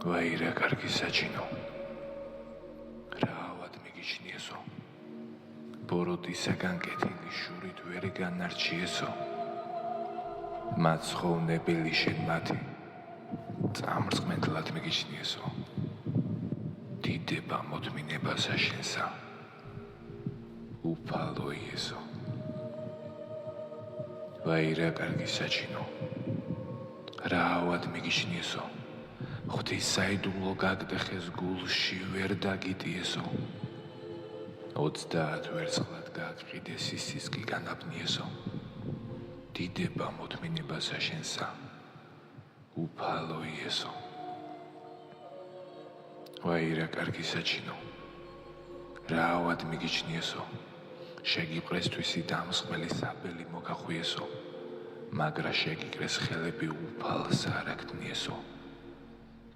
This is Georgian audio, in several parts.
ვაირა კარგი საჩინო რა ავად მიგიჩნიესო ბოროტისაგან კეთილი შურით ვერ განარჩიესო მაცხოვნებელი შენ მათი წამრწმენდლად მიგიჩნიესო დიდება მოთმინებასა შენსა უფალო იესო ვაირა კარგი საჩინო რა ავად მიგიჩნიესო ღვთის საიდუმლო გაგდეხეს გულში ვერ დაგიტიესო 30 ვერცხლად გააყიდეს ისის კი განაბნიესო დიდება მოთმინებასა შენსა უფალო იესო ვაირა კარგი საჩინო რა ავად მიგიჩნიესო შეგიყრესთვისი დამსხმელი საბელი მოგახვიესო მაგრა შეგიკრეს ხელები უფალს არ აკდნიესო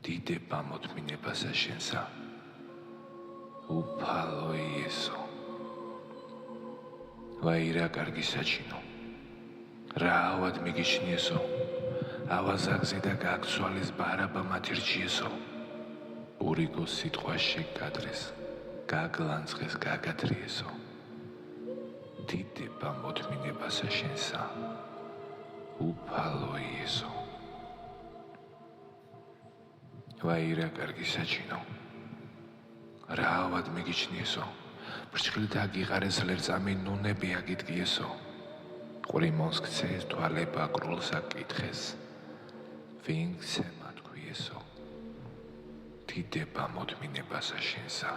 დიდება მოთმინებასა შენსა უფალო იესო ვაირა კარგი საჩინო რა ავად მიგიჩნიესო ავაზაგზე და გაგცვალეს ბარაბა მათირჩიესო ურიგოს სიტყვას შეგადრეს გაგლანცხეს გაგათრიესო დიდება მოთმინებასა შენსა უფალო იესო ვაირა კარგი საჩინო რა ავად მიგიჩნიესო ბრჭყლით აგიყარეს ლერწამი ნუნები აგიდგიესო ყრიმონს ქცეს თვალება კრულს აკითხეს ვინ გცემა თქვიესო დიდება მოთმინებასა შენსა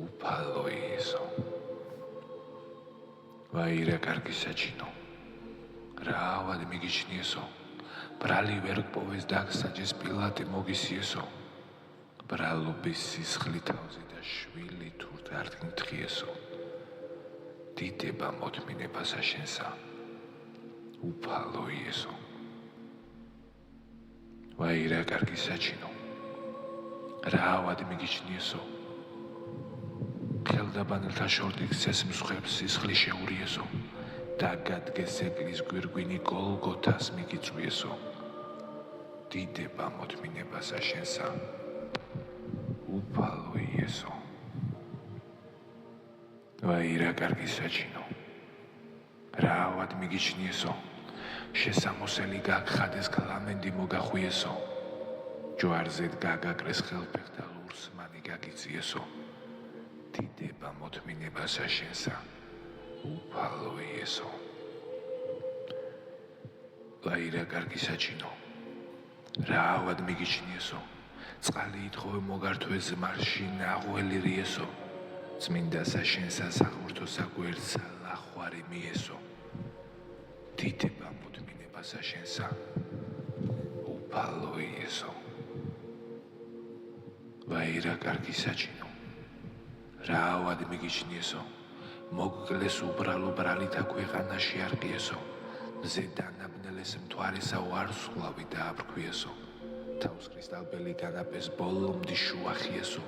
უფალო იესო ვაირა კარგი საჩინო რა ავად მიგიჩნიესო ბრალი ვერ გპოვეს დაგსაჯეს პილატი მოგისიესო ბრალობის სისხლი თავზე და შვილი თურთ არ გმთხიესო დიდება მოთმინებასა შენსა უფალო იესო ვაირა კარგი საჩინო რა ავად მიგიჩნიესო ხელდაბანელთა შორტი გცეს მსხვერპლს სისხლი შეურიესო დაგადგეს ეგლის გვირგვინი გოლგოთას მიგიწვიესო დიდება მოთმინებასა შენსა უფალო იესო ვაირა კარგი საჩინო რა ავად მიგიჩნიესო შესამოსელი გაგხადეს გლამენდი მოგახვიესო ჯვარზედ გაგაკრეს ხელფეხთა ლურსმანი გაგიწიესო დიდება მოთმინებასა შენსა უფალო იესო ვაირა კარგი საჩინო რა ავად მიგიჩნიესო წყალი ითხოვე მოგართვე ზმარში ნაღველი რიესო წმინდასა შენსა საღვთო საგვერდსა ლახვარი მიესო დიდება მოთმინებასა შენსა უფალო იესო ვაირა კარგი საჩინო რა ავად მიგიჩნიესო მოგკლეს უბრალო ბრალითა ქვეყანაში არყიესო მზე დანაბნელეს მთვარესა ვარსხლავი დააბრქვიესო თავს კრისტალბელი განაპეს ბოლომდე შუახიესო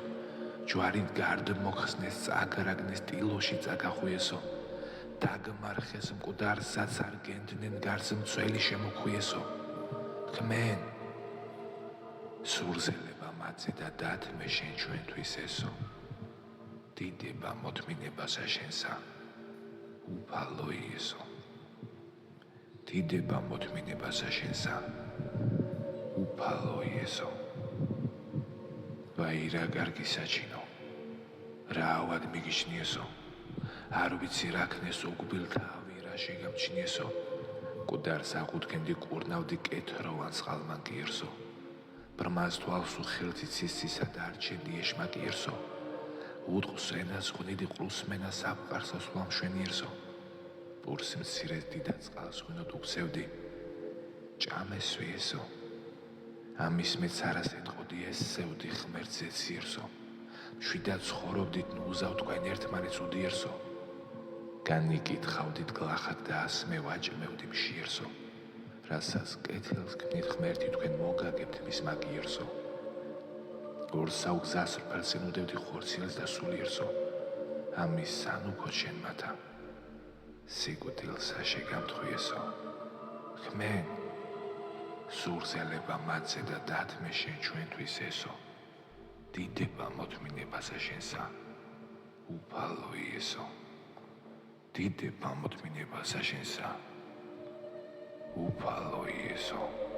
ჯვარით გარდ მოხსნეს წაგრაგნეს ტილოში წაგახვიესო დაგმარხეს მკვდარსაც არ გენდნენ გარს მცველი შემოხვიესო ხმენ სურზელება მათზე და დათმე შენ ჩვენთვის ესო დიდება მოთმინებასა შენსა უფალო იესო დიდება მოთმინებასა შენსა უფალო იესო ვაირა კარგი საჩინო რა ავად მიგიჩნიესო არ ვიცი რა ქნეს უგბილთავი რა შეგამჩნიესო მკვდარს აღუდგენდი კურნავდი კეთროვან წყალმან კიერსო ბრმას თვალს უხილთით სისისა და არჩენდი ეშმაკიერსო უტყს ენას ღვნიდი ყრუსმენას აფყარსა სულამშვენიერსო პურს მცირეს დიდად წყალს ღვინოთ უგზევდი ჭამესვიესო ამის მეც არას ეტყოდი ესევდი ხმერც ეციერსო მშვიდად ცხოვრობდით ნუზავ თქვენ ერთმანეთს უდიერსო განიკითხავდით გლახად და ასმე ვაჭმევდი მშიერსო რასაც კეთილს გქნით ღმერთი თქვენ მოგაგებთ მის მაგიერსო გორსა უგზას რფელს ენუდევდი ხორციელს და სულიერსო ამის სანუქო შენ მათა სიკვდილსა შეგამთხვიესო ხმენ სურსელება მათზე და დათმე შენ ჩვენთვის ესო დიდება მოთმინებასა შენსა უფალო იესო დიდება მოთმინებასა შენსა უფალო იესო